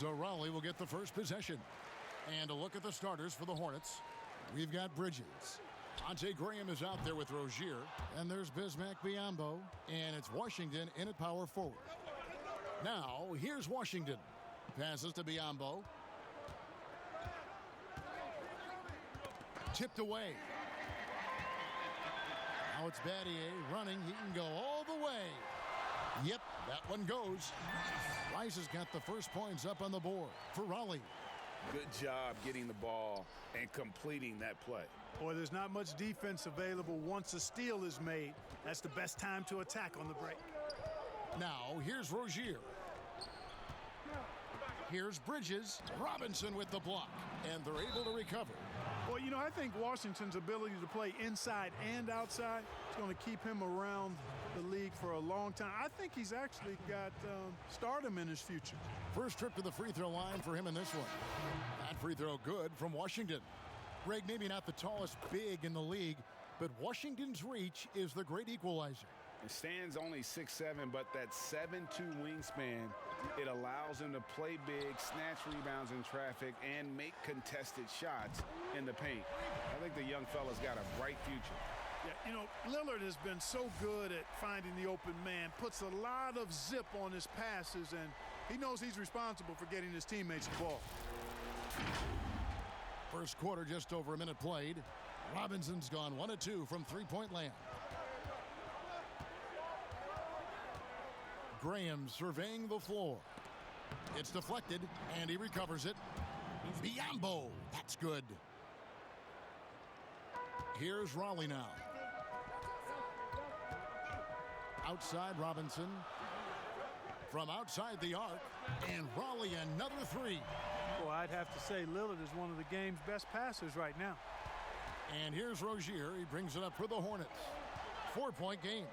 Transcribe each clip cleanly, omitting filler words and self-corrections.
So Raleigh will get the first possession. And a look at the starters for the Hornets. We've got Bridges. Ante Graham is out there with Rozier. And there's Bismack Biyombo. And it's Washington in at power forward. Now, here's Washington. Passes to Biyombo. Tipped away. Now it's Battier running. He can go all the way. Yep, that one goes. Rice has got the first points up on the board for Raleigh. Good job getting the ball and completing that play. Boy, there's not much defense available once a steal is made. That's the best time to attack on the break. Now, here's Rozier. Here's Bridges. Robinson with the block. And they're able to recover. Well, you know, I think Washington's ability to play inside and outside is going to keep him around the league for a long time. I think he's actually got stardom in his future. First trip to the free throw line for him in this one. That free throw good from Washington. Greg, maybe not the tallest big in the league, but Washington's reach is the great equalizer. Stan's only 6'7", but that 7'2" wingspan, it allows him to play big, snatch rebounds in traffic, and make contested shots in the paint. I think the young fella's got a bright future. Yeah, you know, Lillard has been so good at finding the open man, puts a lot of zip on his passes, and he knows he's responsible for getting his teammates the ball. First quarter, just over a minute played. Robinson's gone 1 of 2 from three-point land. Graham surveying the floor. It's deflected, and he recovers it. Biyombo, that's good. Here's Raleigh now. Outside Robinson. From outside the arc, and Raleigh another three. Well, I'd have to say Lillard is one of the game's best passers right now. And here's Rozier. He brings it up for the Hornets. 4-point game.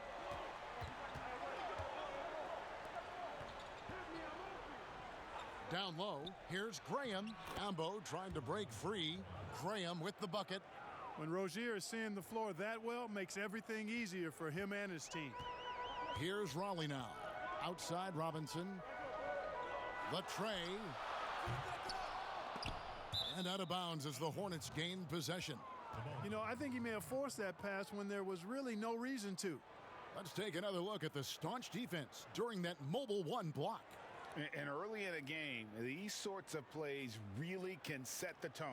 Down low, here's Graham. Ambo trying to break free. Graham with the bucket. When Rozier is seeing the floor that well, makes everything easier for him and his team. Here's Raleigh now. Outside Robinson. The tray. And out of bounds as the Hornets gain possession. You know, I think he may have forced that pass when there was really no reason to. Let's take another look at the staunch defense during that mobile one block. And early in a game, these sorts of plays really can set the tone.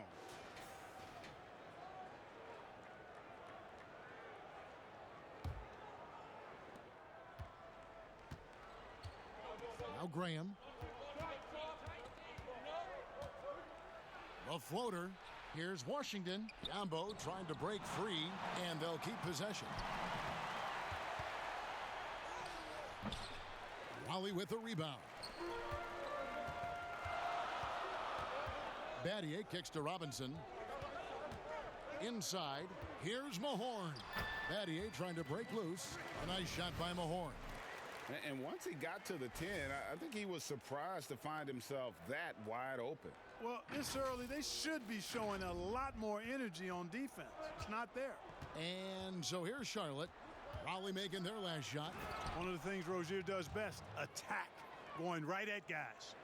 Now Graham. The floater. Here's Washington. Ambo trying to break free, and they'll keep possession. Raleigh with the rebound. Battier kicks to Robinson. Inside, here's Mahorn. Battier trying to break loose. A nice shot by Mahorn. And once he got to the 10, I think he was surprised to find himself that wide open. Well, this early, they should be showing a lot more energy on defense. It's not there. And so here's Charlotte. Raleigh making their last shot. One of the things Rozier does best, attack, going right at guys.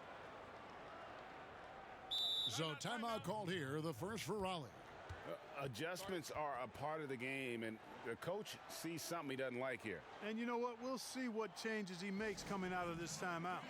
So timeout called here, the first for Raleigh. Adjustments are a part of the game, and the coach sees something he doesn't like here. And you know what? We'll see what changes he makes coming out of this timeout.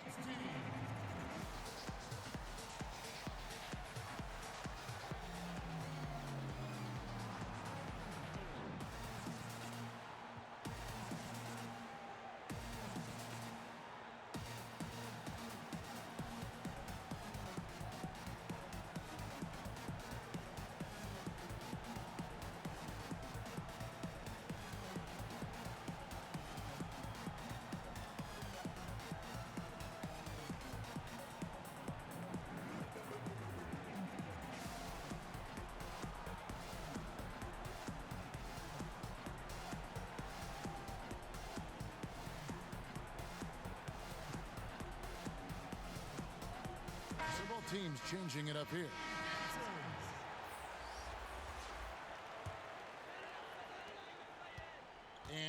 Both teams changing it up here.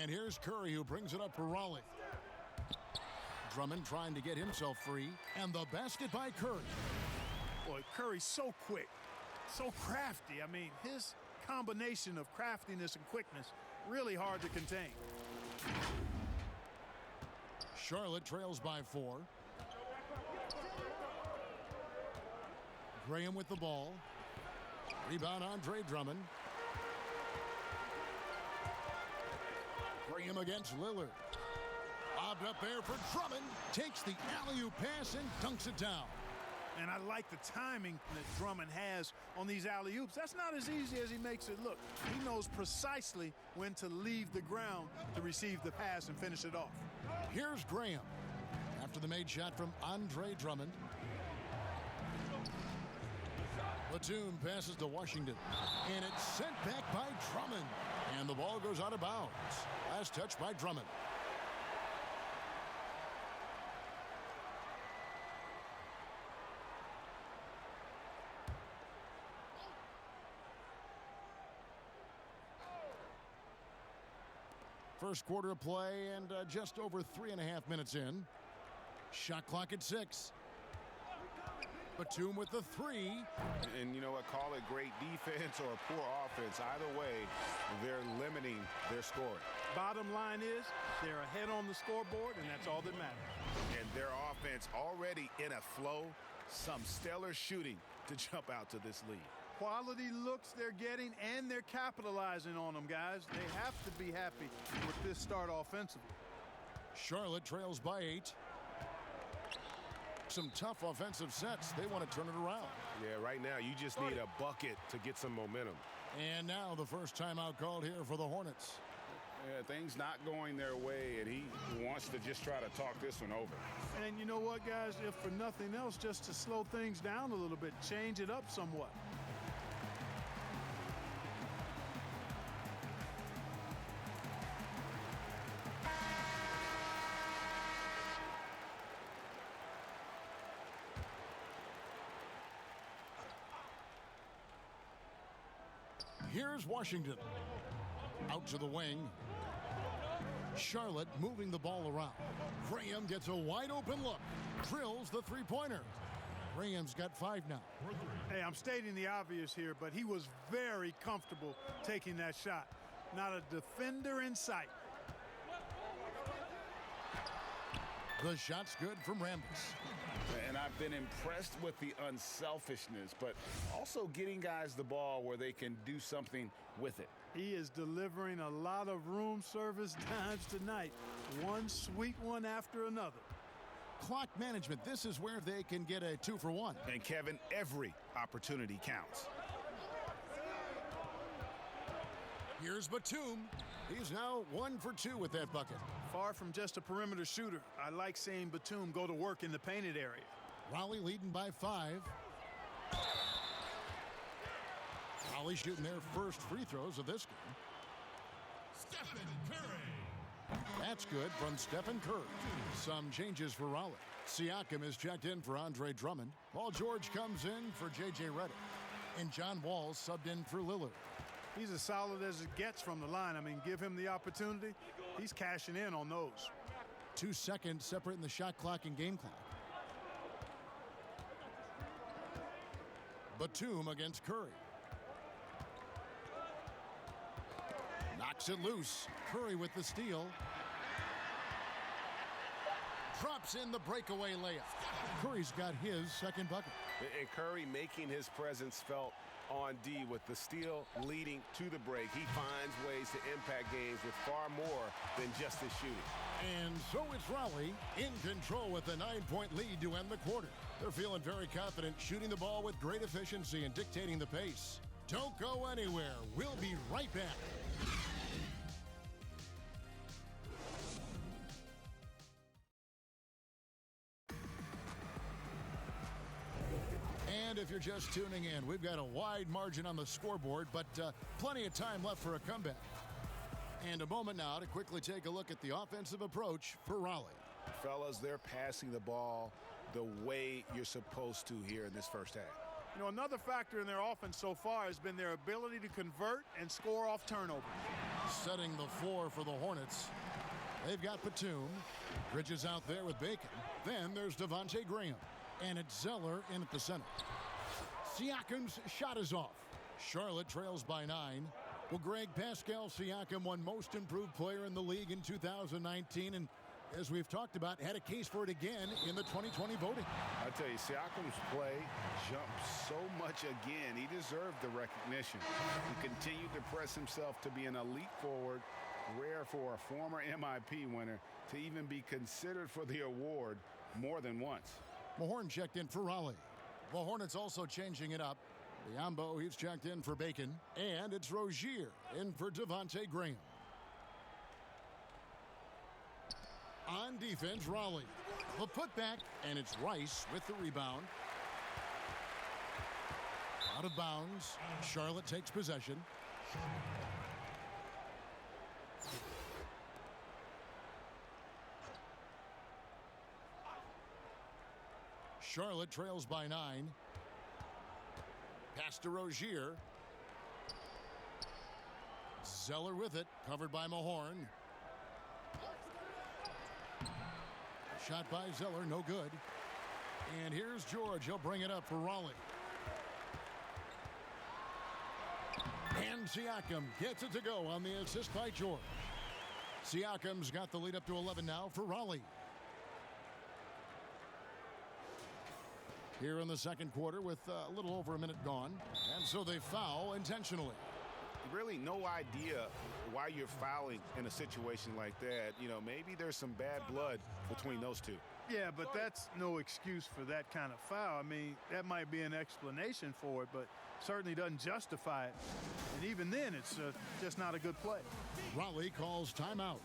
And here's Curry, who brings it up for Raleigh. Drummond trying to get himself free. And the basket by Curry. Boy, Curry's so quick, so crafty. I mean, his combination of craftiness and quickness, really hard to contain. Charlotte trails by 4. Graham with the ball. Rebound Andre Drummond. Graham against Lillard. Lobbed up there for Drummond. Takes the alley-oop pass and dunks it down. And I like the timing that Drummond has on these alley-oops. That's not as easy as he makes it look. He knows precisely when to leave the ground to receive the pass and finish it off. Here's Graham after the made shot from Andre Drummond. Batum passes to Washington, and it's sent back by Drummond. And the ball goes out of bounds. Last touch by Drummond. First quarter of play and just over 3.5 minutes in. Shot clock at 6. Batum with the 3. And you know what? Call it great defense or poor offense. Either way, they're limiting their scoring. Bottom line is they're ahead on the scoreboard, and that's all that matters. And their offense already in a flow. Some stellar shooting to jump out to this lead. Quality looks they're getting, and they're capitalizing on them, guys. They have to be happy with this start offensively. Charlotte trails by 8. Some tough offensive sets. They want to turn it around. Yeah, right now you just need a bucket to get some momentum. And now the first timeout called here for the Hornets. Yeah, things not going their way, and he wants to just try to talk this one over. And you know what, guys? If for nothing else, just to slow things down a little bit, change it up somewhat. Here's Washington. Out to the wing. Charlotte moving the ball around. Graham gets a wide open look. Drills the three-pointer. Graham's got 5 now. Hey, I'm stating the obvious here, but he was very comfortable taking that shot. Not a defender in sight. The shot's good from Rambis. And I've been impressed with the unselfishness, but also getting guys the ball where they can do something with it. He is delivering a lot of room service dimes tonight. One sweet one after another. Clock management. This is where they can get a 2-for-1. And Kevin, every opportunity counts. Here's Batum. He's now 1 for 2 with that bucket. Far from just a perimeter shooter, I like seeing Batum go to work in the painted area. Raleigh leading by 5. Raleigh shooting their first free throws of this game. Stephen Curry. That's good from Stephen Curry. Some changes for Raleigh. Siakam is checked in for Andre Drummond. Paul George comes in for J.J. Redick. And John Wall subbed in for Lillard. He's as solid as it gets from the line. I mean, give him the opportunity. He's cashing in on those. 2 seconds separating the shot clock and game clock. Batum against Curry. Knocks it loose. Curry with the steal. Drops in the breakaway layup. Curry's got his second bucket. And Curry making his presence felt on D with the steal leading to the break. He finds ways to impact games with far more than just his shooting. And so it's Raleigh in control with a 9-point lead to end the quarter. They're feeling very confident, shooting the ball with great efficiency and dictating the pace. Don't go anywhere. We'll be right back. And if you're just tuning in, we've got a wide margin on the scoreboard, but plenty of time left for a comeback. And a moment now to quickly take a look at the offensive approach for Raleigh. Fellas, they're passing the ball the way you're supposed to here in this first half. You know, another factor in their offense so far has been their ability to convert and score off turnovers. Setting the floor for the Hornets. They've got Batum. Bridges out there with Bacon. Then there's Devontae Graham. And it's Zeller in at the center. Siakam's shot is off. Charlotte trails by 9. Well, Greg, Pascal Siakam won most improved player in the league in 2019. And as we've talked about, had a case for it again in the 2020 voting. I tell you, Siakam's play jumped so much again. He deserved the recognition. He continued to press himself to be an elite forward, rare for a former MIP winner to even be considered for the award more than once. Mahorn checked in for Raleigh. The Hornets also changing it up. Biombo, he's checked in for Bacon. And it's Rozier in for Devontae Graham. On defense, Raleigh. The putback, and it's Rice with the rebound. Out of bounds. Charlotte takes possession. Charlotte trails by 9. Pass to Rozier. Zeller with it, covered by Mahorn. Shot by Zeller, no good. And here's George. He'll bring it up for Raleigh. And Siakam gets it to go on the assist by George. Siakam's got the lead up to 11 now for Raleigh. Here in the second quarter with a little over a minute gone. And so they foul intentionally. Really no idea why you're fouling in a situation like that. You know, maybe there's some bad blood between those two. Yeah, but that's no excuse for that kind of foul. I mean, that might be an explanation for it, but certainly doesn't justify it. And even then, it's just not a good play. Raleigh calls timeout.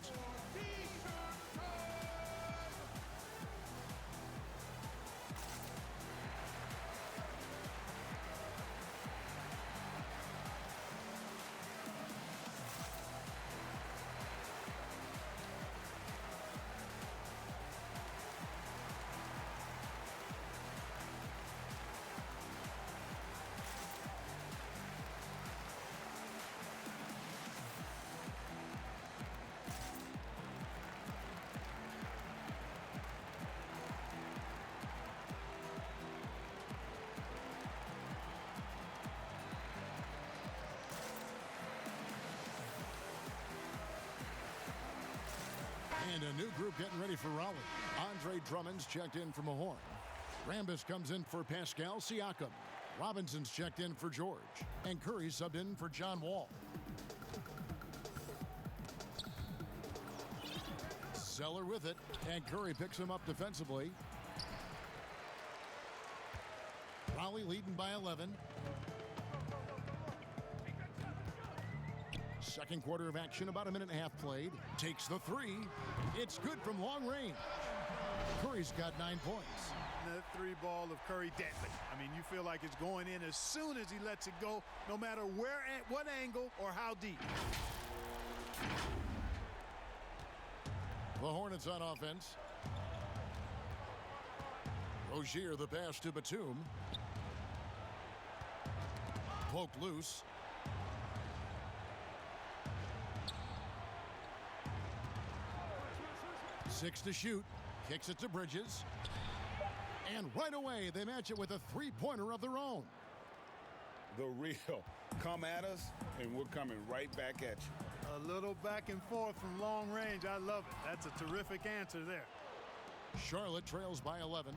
And a new group getting ready for Raleigh. Andre Drummond's checked in for Mahorn. Rambis comes in for Pascal Siakam. Robinson's checked in for George. And Curry subbed in for John Wall. Zeller with it. And Curry picks him up defensively. Raleigh leading by 11. Second quarter of action, about a minute and a half played. Takes the three. It's good from long range. Curry's got 9 points. That three ball of Curry deadly. I mean, you feel like it's going in as soon as he lets it go, no matter where, at what angle, or how deep. The Hornets on offense. Rozier, the pass to Batum. Poked loose. Six to shoot. Kicks it to Bridges. And right away, they match it with a three-pointer of their own. The real. Come at us, and we're coming right back at you. A little back and forth from long range. I love it. That's a terrific answer there. Charlotte trails by 11.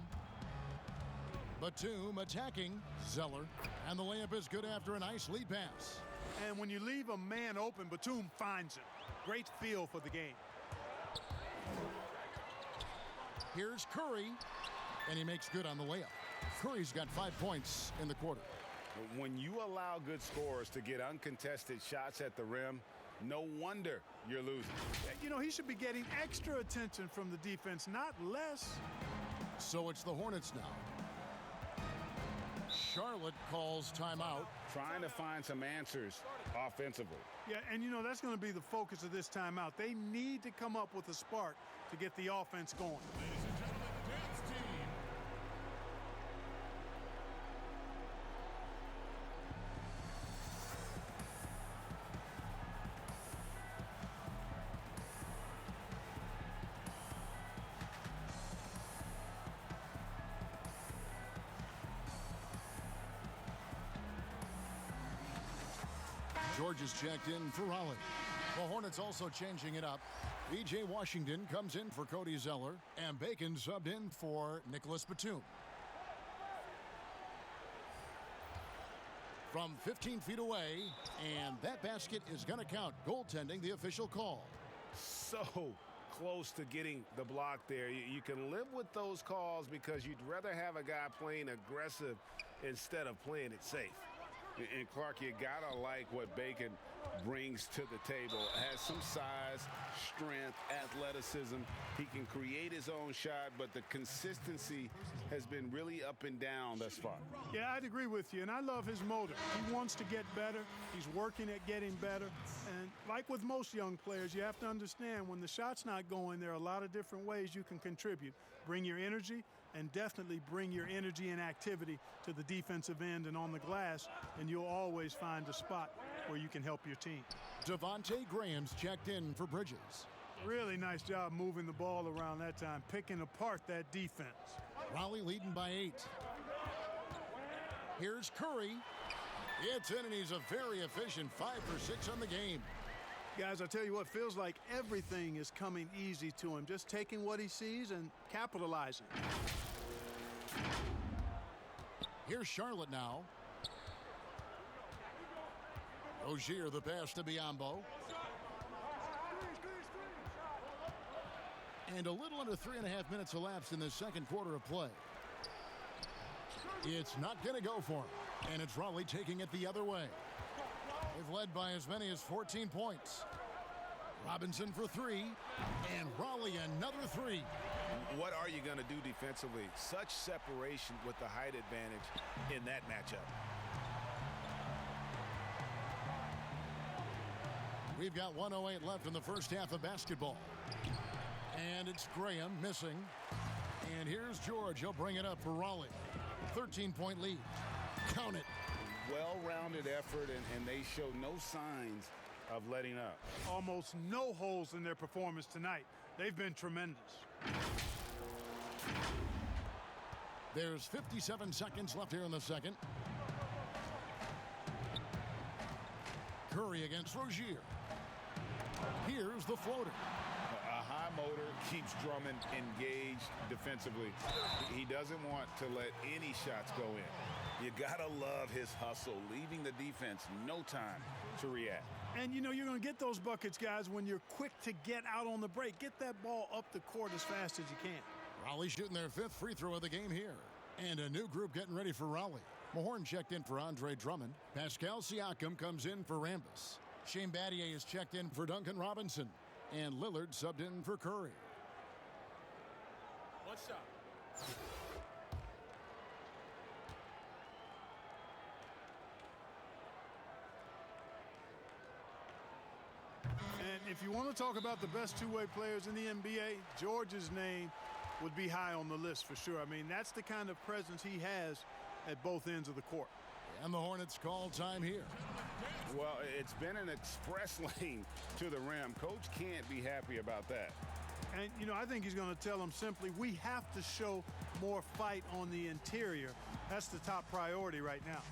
Batum attacking Zeller. And the layup is good after a nice lead pass. And when you leave a man open, Batum finds it. Great feel for the game. Here's Curry, and he makes good on the layup. Curry's got 5 points in the quarter. When you allow good scorers to get uncontested shots at the rim, no wonder you're losing. You know, he should be getting extra attention from the defense, not less. So it's the Hornets now. Charlotte calls timeout. Trying to find some answers offensively. Yeah, and you know, that's going to be the focus of this timeout. They need to come up with a spark to get the offense going. Ladies and gentlemen, the dance team. George is checked in for Raleigh. The Hornets also changing it up. B.J. Washington comes in for Cody Zeller, and Bacon subbed in for Nicholas Batum. From 15 feet away, and that basket is going to count. Goaltending, the official call. So close to getting the block there. You can live with those calls because you'd rather have a guy playing aggressive instead of playing it safe. And Clark, you gotta like what Bacon brings to the table. Has some size, strength, athleticism. He can create his own shot, but the consistency has been really up and down thus far. Yeah, I'd agree with you, and I love his motive. He wants to get better. He's working at getting better. And like with most young players, you have to understand when the shot's not going, there are a lot of different ways you can contribute. Bring your energy, and definitely bring your energy and activity to the defensive end and on the glass, and you'll always find a spot where you can help your team. Devontae Graham's checked in for Bridges. Really nice job moving the ball around that time, picking apart that defense. Raleigh leading by 8. Here's Curry. It's in, and he's a very efficient 5 for 6 on the game. Guys, I tell you what, feels like everything is coming easy to him. Just taking what he sees and capitalizing. Here's Charlotte now. Rozier, the pass to Biyombo. And a little under 3.5 minutes elapsed in the second quarter of play. It's not going to go for him. And it's Raleigh taking it the other way. They've led by as many as 14 points. Robinson for 3, and Raleigh another 3. What are you going to do defensively? Such separation with the height advantage in that matchup. We've got 1:08 left in the first half of basketball. And it's Graham missing. And here's George. He'll bring it up for Raleigh. 13-point lead. Count it. Well-rounded effort, and they show no signs of letting up. Almost no holes in their performance tonight. They've been tremendous. There's 57 seconds left here in the second. Curry against Rozier. Here's the floater. A high motor keeps Drummond engaged defensively. He doesn't want to let any shots go in. You gotta love his hustle, leaving the defense no time to react. And you know you're going to get those buckets, guys, when you're quick to get out on the break. Get that ball up the court as fast as you can. Raleigh shooting their 5th free throw of the game here. And a new group getting ready for Raleigh. Mahorn checked in for Andre Drummond. Pascal Siakam comes in for Rambis. Shane Battier is checked in for Duncan Robinson. And Lillard subbed in for Curry. One shot. And if you want to talk about the best two-way players in the NBA, George's name would be high on the list for sure. I mean, that's the kind of presence he has at both ends of the court. And the Hornets call time here. Well, it's been an express lane to the rim. Coach can't be happy about that. And, you know, I think he's going to tell them simply, we have to show more fight on the interior. That's the top priority right now.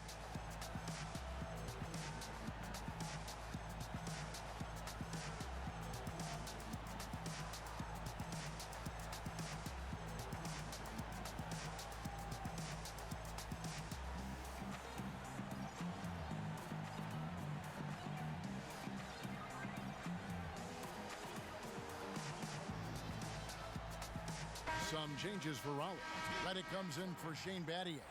Some changes for Raleigh. Reddick comes in for Shane Battier.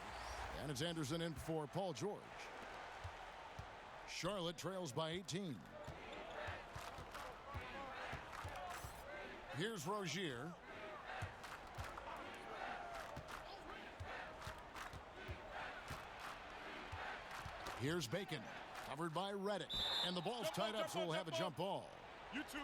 And it's Anderson in for Paul George. Charlotte trails by 18. Here's Rozier. Here's Bacon. Covered by Reddick. And the ball's tied up, so we'll have a jump ball. You two.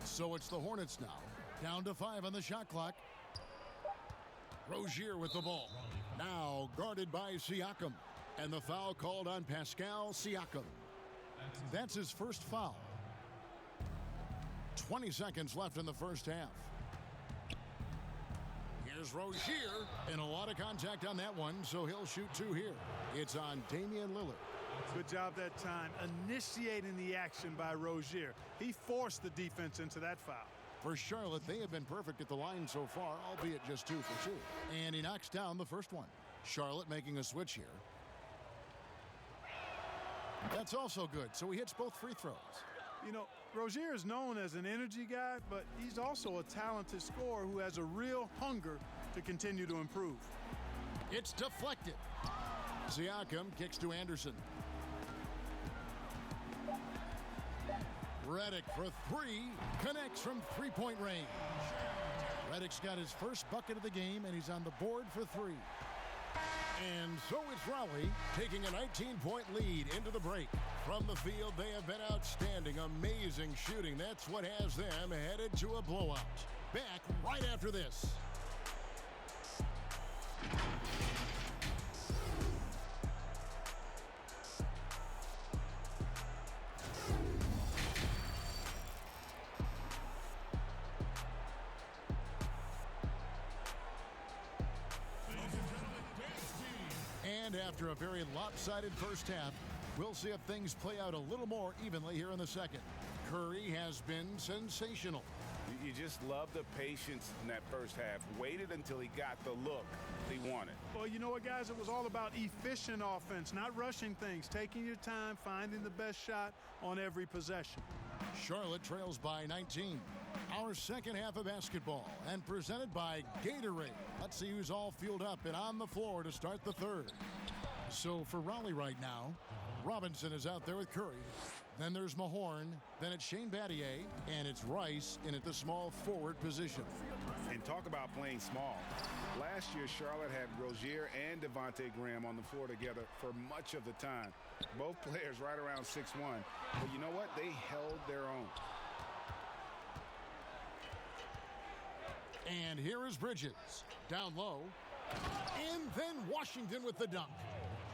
So it's the Hornets now. Down to 5 on the shot clock. Rozier with the ball. Now guarded by Siakam. And the foul called on Pascal Siakam. That's his first foul. 20 seconds left in the first half. Here's Rozier, and a lot of contact on that one, so he'll shoot two here. It's on Damian Lillard. Good job that time initiating the action by Rozier. He forced the defense into that foul. For Charlotte, they have been perfect at the line so far, albeit just 2 for 2. And he knocks down the first one. Charlotte making a switch here. That's also good, so he hits both free throws. You know, Rozier is known as an energy guy, but he's also a talented scorer who has a real hunger to continue to improve. It's deflected. Siakam kicks to Anderson. Redick for three, connects from three-point range. Redick's got his first bucket of the game, and he's on the board for three. And so it's Raleigh taking a 19-point lead into the break. From the field, they have been outstanding, amazing shooting. That's what has them headed to a blowout. Back right after this. And after a very lopsided first half, we'll see if things play out a little more evenly here in the second. Curry has been sensational. You just love the patience in that first half. Waited until he got the look he wanted. Well, you know what, guys? It was all about efficient offense, not rushing things, taking your time, finding the best shot on every possession. Charlotte trails by 19. Our second half of basketball, and presented by Gatorade. Let's see who's all fueled up and on the floor to start the third. So for Raleigh right now, Robinson is out there with Curry. Then there's Mahorn. Then it's Shane Battier. And it's Rice in at the small forward position. And talk about playing small. Last year, Charlotte had Rozier and Devontae Graham on the floor together for much of the time. Both players right around 6'1". But you know what? They held their own. And here is Bridges. Down low. And then Washington with the dunk.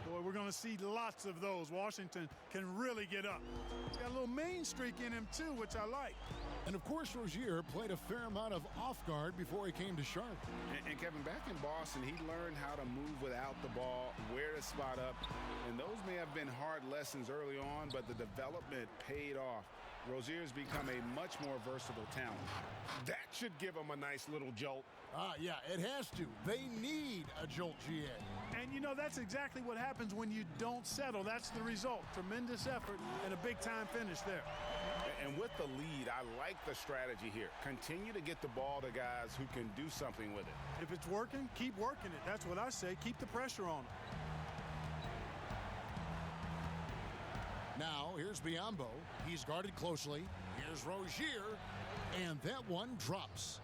Boy, we're going to see lots of those. Washington can really get up. He's got a little main streak in him, too, which I like. And, of course, Rozier played a fair amount of off guard before he came to Charlotte. And Kevin, back in Boston, he learned how to move without the ball, where to spot up. And those may have been hard lessons early on, but the development paid off. Rozier's become a much more versatile talent. That should give him a nice little jolt. Yeah, it has to. They need a jolt, GA. And, you know, that's exactly what happens when you don't settle. That's the result. Tremendous effort and a big-time finish there. And with the lead, I like the strategy here. Continue to get the ball to guys who can do something with it. If it's working, keep working it. That's what I say. Keep the pressure on them. Now, here's Biyombo. He's guarded closely. Here's Rozier. And that one drops.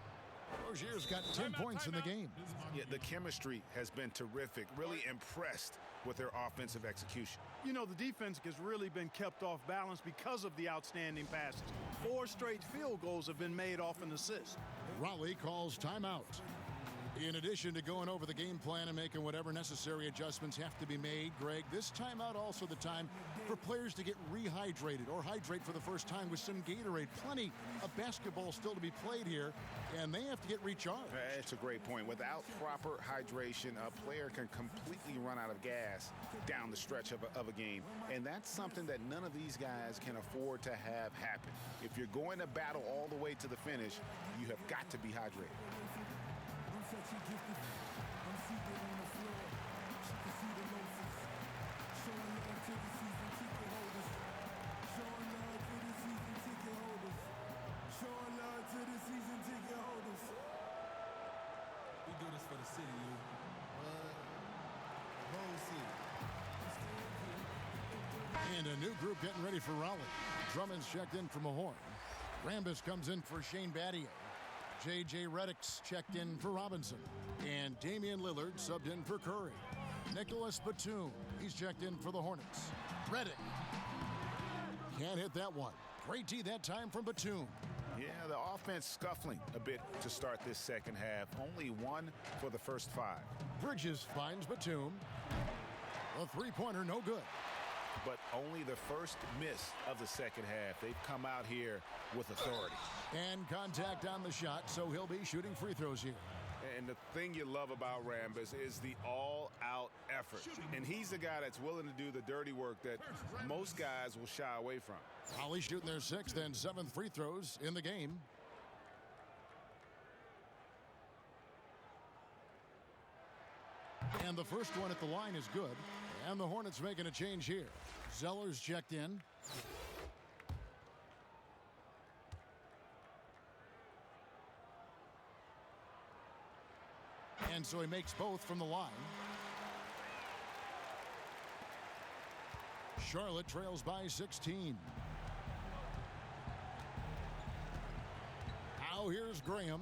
Rozier's got 10 points in the game. Yeah, the chemistry has been terrific. Really impressed with their offensive execution. You know, the defense has really been kept off balance because of the outstanding passes. 4 straight field goals have been made off an assist. Raleigh calls timeout. In addition to going over the game plan and making whatever necessary adjustments have to be made, Greg, this timeout also the time for players to get rehydrated or hydrate for the first time with some Gatorade. Plenty of basketball still to be played here, and they have to get recharged. That's a great point. Without proper hydration, a player can completely run out of gas down the stretch of a game, and that's something that none of these guys can afford to have happen. If you're going to battle all the way to the finish, you have got to be hydrated. And a new group getting ready for Raleigh. Drummond's checked in for Mahorn. Rambis comes in for Shane Battier. J.J. Redick's checked in for Robinson. And Damian Lillard subbed in for Curry. Nicholas Batum, he's checked in for the Hornets. Redick can't hit that one. Great D that time from Batum. Yeah, the offense scuffling a bit to start this second half. Only 1 for the first 5. Bridges finds Batum. A three-pointer, no good. But only the first miss of the second half. They've come out here with authority. And contact on the shot, so he'll be shooting free throws here. And the thing you love about Rambis is the all-out effort. And he's the guy that's willing to do the dirty work that most guys will shy away from. Holly shooting their 6th and 7th free throws in the game. And the first one at the line is good. And the Hornets making a change here. Zeller's checked in. And so he makes both from the line. Charlotte trails by 16. Now here's Graham.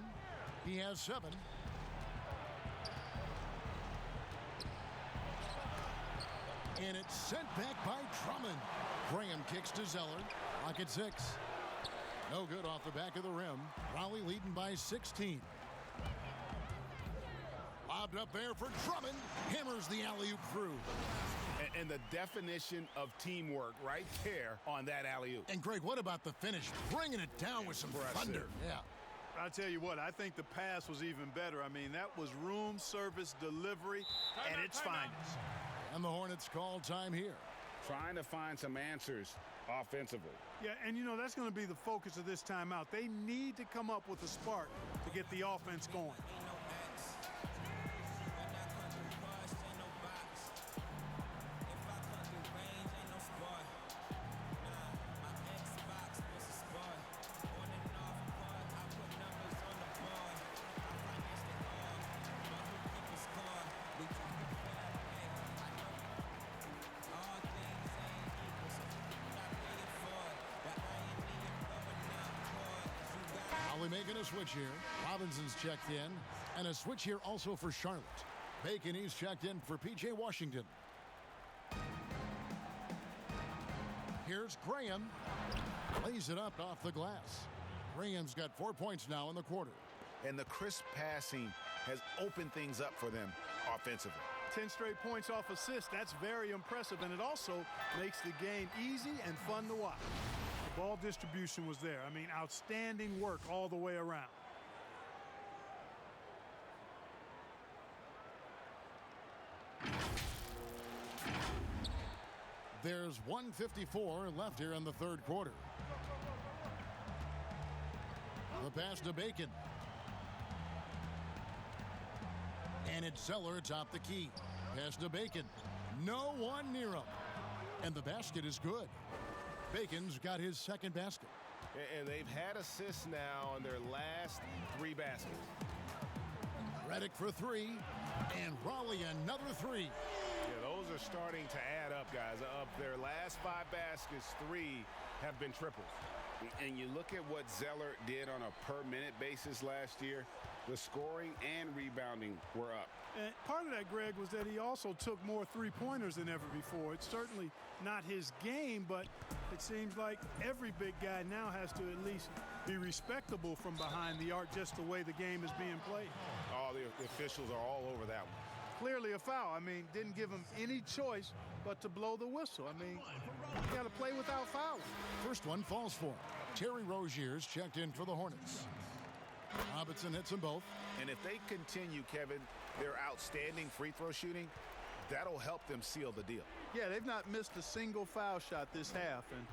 He has 7. And it's sent back by Drummond. Graham kicks to Zeller. Lock at 6. No good off the back of the rim. Raleigh leading by 16. Lobbed up there for Drummond. Hammers the alley-oop through. And the definition of teamwork right there on that alley-oop. And Greg, what about the finish? Bringing it down with some thunder. Yeah. I'll tell you what, I think the pass was even better. I mean, that was room service delivery at its finest. And the Hornets call time here. Trying to find some answers offensively. Yeah, and you know, that's going to be the focus of this timeout. They need to come up with a spark to get the offense going. Making a switch here. Robinson's checked in. And a switch here also for Charlotte. Bacon, he's checked in for P.J. Washington. Here's Graham. Lays it up off the glass. Graham's got 4 points now in the quarter. And the crisp passing has opened things up for them offensively. 10 straight points off assists. That's very impressive. And it also makes the game easy and fun to watch. Ball distribution was there. I mean, outstanding work all the way around. There's 1:54 left here in the third quarter. The pass to Bacon. And it's Zeller atop the key. Pass to Bacon. No one near him. And the basket is good. Bacon's got his second basket. And they've had assists now on their last 3 baskets. Redick for 3. And Raleigh another 3. Yeah, those are starting to add up, guys. Of their last 5 baskets, 3 have been triples. And you look at what Zeller did on a per-minute basis last year, the scoring and rebounding were up. And part of that, Greg, was that he also took more three-pointers than ever before. It's certainly not his game, but it seems like every big guy now has to at least be respectable from behind the arc, just the way the game is being played. All the officials are all over that one. Clearly a foul. I mean, didn't give him any choice but to blow the whistle. I mean, you got to play without fouling. First one falls for him. Terry Rozier's checked in for the Hornets. Robinson hits them both. And if they continue, Kevin, their outstanding free throw shooting, that'll help them seal the deal. Yeah, they've not missed a single foul shot this half, and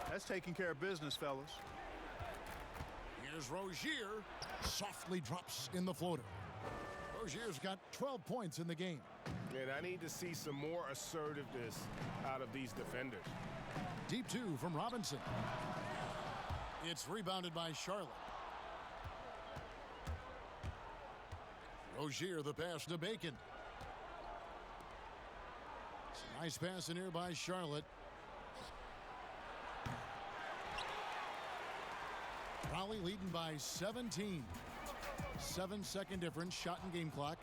that's taking care of business, fellas. Here's Rozier. Softly drops in the floater. Rozier's got 12 points in the game. And I need to see some more assertiveness out of these defenders. Deep 2 from Robinson. It's rebounded by Charlotte. Rozier, the pass to Bacon. It's a nice pass in here by Charlotte. Raleigh leading by 17. 7-second difference, shot and game clock.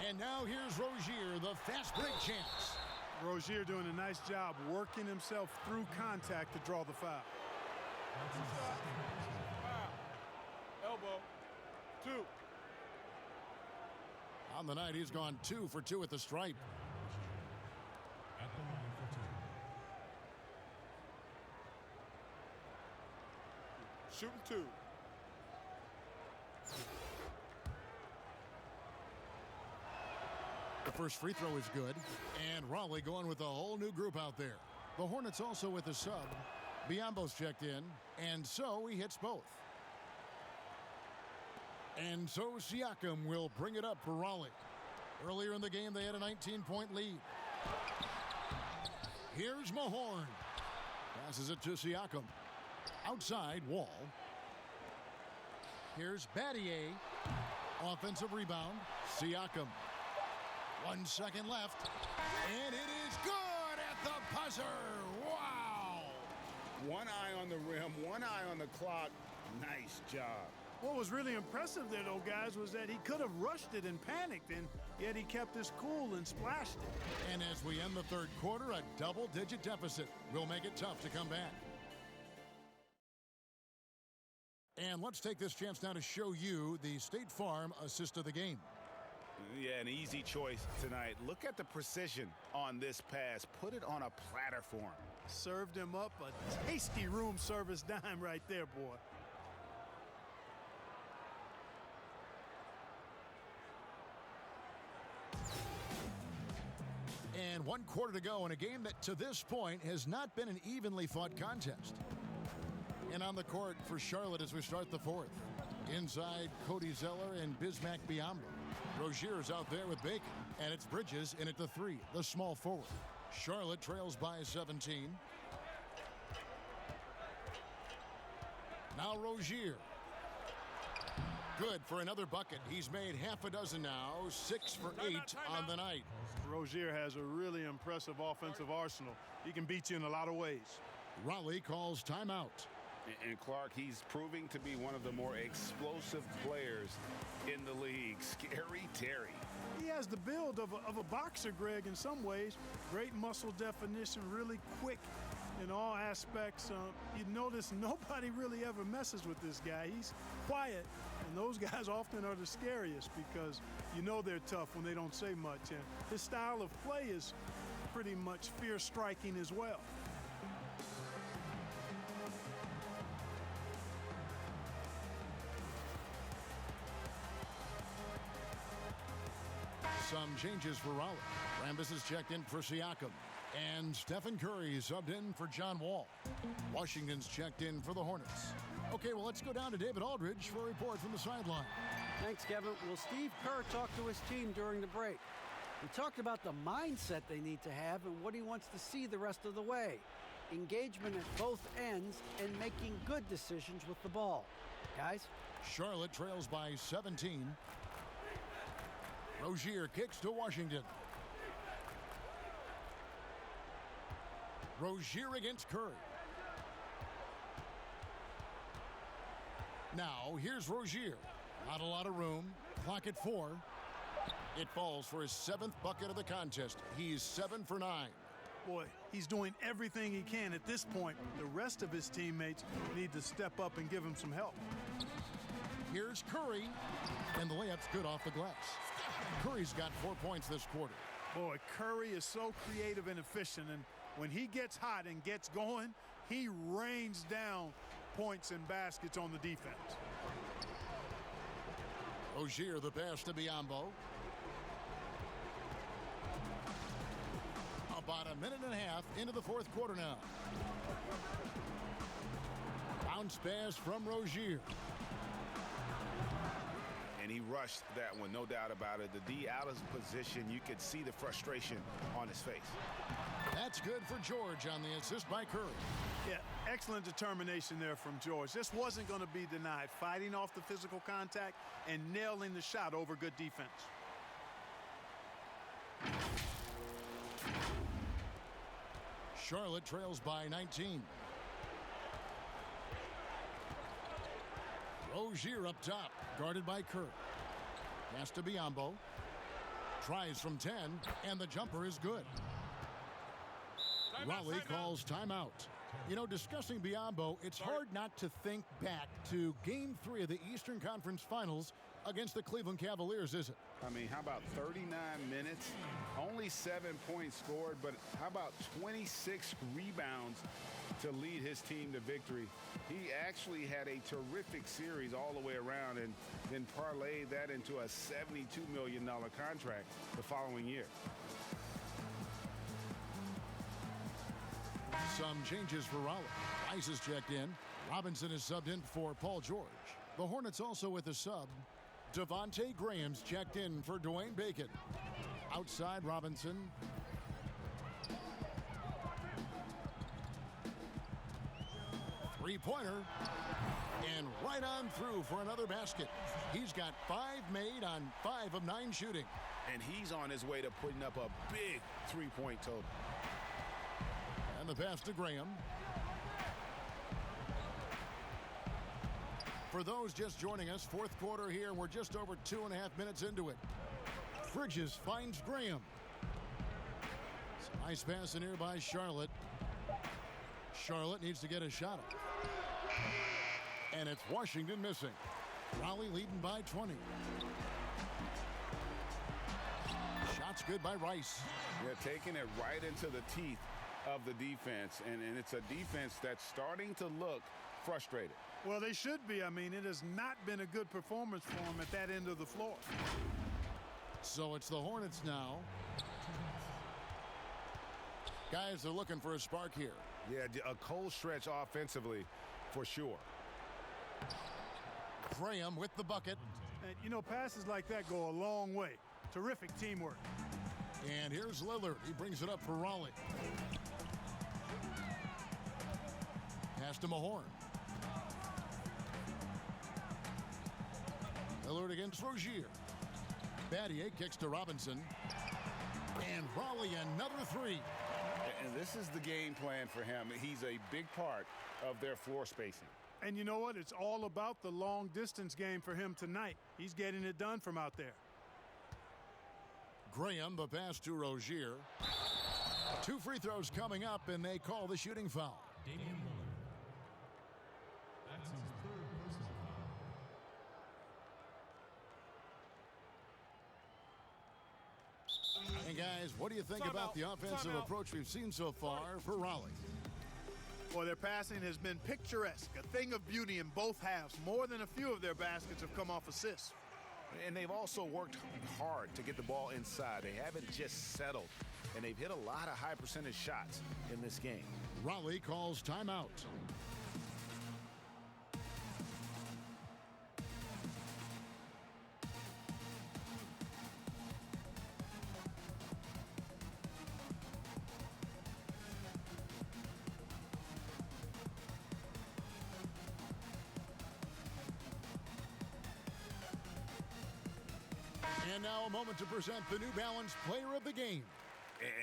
And now here's Rozier, the fast break chance. Rozier doing a nice job working himself through contact to draw the foul. Elbow. 2. On the night, he's gone 2 for 2 at the stripe. Shooting 2. first free throw is good. And Raleigh going with a whole new group out there. The Hornets also with a sub. Biyombo's checked in, and so he hits both. And so Siakam will bring it up for Raleigh. Earlier in the game, they had a 19-point lead. Here's Mahorn. Passes it to Siakam. Outside, Wall. Here's Battier. Offensive rebound. Siakam. 1 second left. And it is good at the buzzer. Wow. One eye on the rim, one eye on the clock. Nice job. What was really impressive there, though, guys, was that he could have rushed it and panicked, and yet he kept his cool and splashed it. And as we end the third quarter, a double-digit deficit will make it tough to come back. And let's take this chance now to show you the State Farm assist of the game. Yeah, an easy choice tonight. Look at the precision on this pass. Put it on a platter for him. Served him up a tasty room service dime right there, boy. And 1 quarter to go in a game that to this point has not been an evenly fought contest. And on the court for Charlotte as we start the fourth. Inside, Cody Zeller and Bismack Biyombo. Rozier's out there with Bacon. And it's Bridges in at the 3, the small forward. Charlotte trails by 17. Now Rozier. Good for another bucket. He's made half a dozen now, 6 for 8 on the night. Rozier has a really impressive offensive arsenal. He can beat you in a lot of ways. Raleigh calls timeout. And Clark, he's proving to be one of the more explosive players in the league. Scary Terry. He has the build of a boxer, Greg, in some ways. Great muscle definition, really quick in all aspects. You notice nobody really ever messes with this guy. He's quiet, and those guys often are the scariest because you know they're tough when they don't say much. And his style of play is pretty much fear-striking as well. Some changes for Raleigh. Rambis is checked in for Siakam. And Stephen Curry subbed in for John Wall. Washington's checked in for the Hornets. Okay, well, let's go down to David Aldridge for a report from the sideline. Thanks, Kevin. Well, Steve Kerr talked to his team during the break. He talked about the mindset they need to have and what he wants to see the rest of the way. Engagement at both ends and making good decisions with the ball. Guys? Charlotte trails by 17. Rozier kicks to Washington. Rozier against Curry. Now, here's Rozier. Not a lot of room. Clock at 4. It falls for his 7th bucket of the contest. He's 7 for 9. Boy, he's doing everything he can at this point. The rest of his teammates need to step up and give him some help. Here's Curry. And the layup's good off the glass. Curry's got 4 points this quarter. Boy, Curry is so creative and efficient, and when he gets hot and gets going, he rains down points and baskets on the defense. Rozier, the pass to Biyombo. About a minute and a half into the fourth quarter now. Bounce pass from Rozier. And he rushed that one, no doubt about it. The D out of position, you could see the frustration on his face. That's good for George on the assist by Curry. Yeah, excellent determination there from George. This wasn't going to be denied. Fighting off the physical contact and nailing the shot over good defense. Charlotte trails by 19. Rozier up top, guarded by Curry. Pass to Biyombo. Tries from 10, and the jumper is good. Raleigh calls timeout. You know, discussing Biyombo, it's hard not to think back to Game 3 of the Eastern Conference Finals against the Cleveland Cavaliers, is it? I mean, how about 39 minutes, only 7 points scored, but how about 26 rebounds to lead his team to victory. He actually had a terrific series all the way around and then parlayed that into a $72 million contract the following year. Some changes for Raleigh. Rice is checked in. Robinson is subbed in for Paul George. The Hornets also with a sub. Devontae Graham's checked in for Dwayne Bacon. Outside Robinson. Three-pointer. And right on through for another basket. He's got 5 made on 5 of 9 shooting. And he's on his way to putting up a big three-point total. And the pass to Graham. For those just joining us, fourth quarter here. We're just over 2.5 minutes into it. Bridges finds Graham. Nice pass in here by Charlotte. Charlotte needs to get a shot up. And it's Washington missing. Raleigh leading by 20. Shots good by Rice. Yeah, taking it right into the teeth of the defense. And it's a defense that's starting to look frustrated. Well, they should be. I mean, it has not been a good performance for them at that end of the floor. So it's the Hornets now. Guys are looking for a spark here. Yeah, a cold stretch offensively for sure. Graham with the bucket. And, you know, passes like that go a long way. Terrific teamwork. And here's Lillard. He brings it up for Raleigh. Pass to Mahorn. Lillard against Rozier. Battier kicks to Robinson. And Raleigh another three. And this is the game plan for him. He's a big part of their floor spacing. And you know what? It's all about the long distance game for him tonight. He's getting it done from out there. Graham, the pass to Rozier. 2 free throws coming up, and they call the shooting foul. Damian Lillard. That's his 3rd personal foul. And guys, what do you think about the offensive approach we've seen so far for Raleigh? Well, their passing has been picturesque, a thing of beauty in both halves. More than a few of their baskets have come off assists. And they've also worked hard to get the ball inside. They haven't just settled. And they've hit a lot of high percentage shots in this game. Raleigh calls timeout. And now a moment to present the New Balance Player of the Game.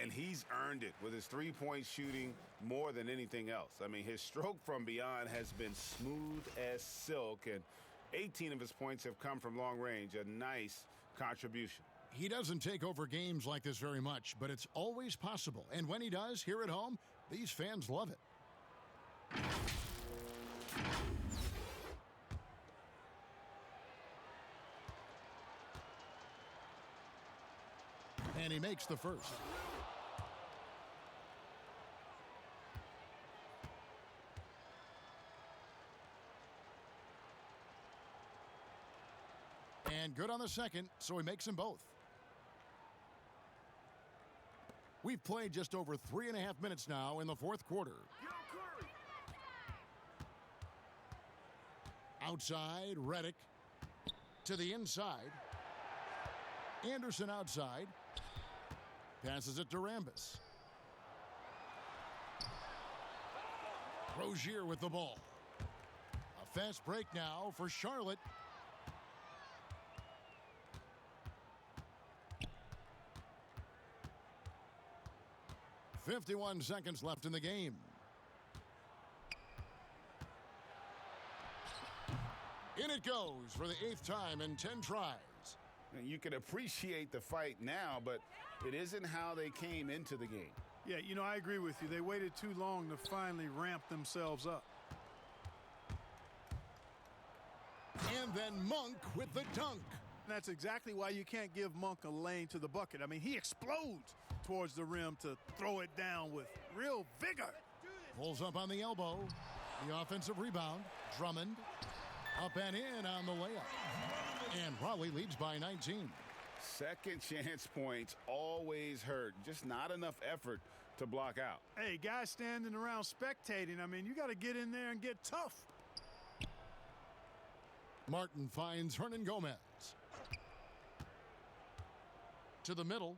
And he's earned it with his three-point shooting more than anything else. I mean, his stroke from beyond has been smooth as silk, and 18 of his points have come from long range. A nice contribution. He doesn't take over games like this very much, but it's always possible. And when he does, here at home, these fans love it. And he makes the first. And good on the second, so he makes them both. We've played just over 3.5 minutes now in the fourth quarter. Outside, Reddick. To the inside. Anderson outside. Passes it to Rambis. Rozier with the ball. A fast break now for Charlotte. .51 seconds left in the game. In it goes for the 8th time in 10 tries. You can appreciate the fight now, but it isn't how they came into the game. Yeah, you know, I agree with you. They waited too long to finally ramp themselves up. And then Monk with the dunk. That's exactly why you can't give Monk a lane to the bucket. I mean, he explodes towards the rim to throw it down with real vigor. Pulls up on the elbow. The offensive rebound. Drummond. Up and in on the layup. And Raleigh leads by 19. Second chance points always hurt. Just not enough effort to block out. Hey, guys standing around spectating, I mean, you got to get in there and get tough. Martin finds Hernan Gomez. To the middle.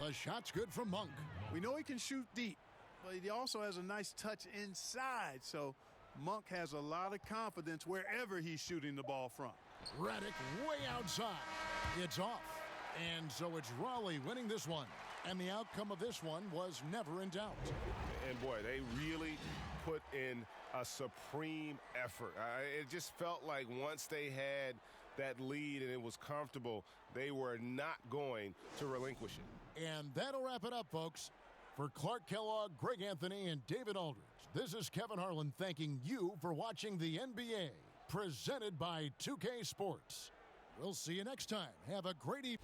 The shot's good from Monk. We know he can shoot deep, but he also has a nice touch inside, so Monk has a lot of confidence wherever he's shooting the ball from. Redick way outside. It's off. And so it's Raleigh winning this one. And the outcome of this one was never in doubt. And boy, they really put in a supreme effort. It just felt like once they had that lead and it was comfortable, they were not going to relinquish it. And that'll wrap it up, folks. For Clark Kellogg, Greg Anthony, and David Aldridge, this is Kevin Harlan thanking you for watching the NBA, presented by 2K Sports. We'll see you next time. Have a great evening.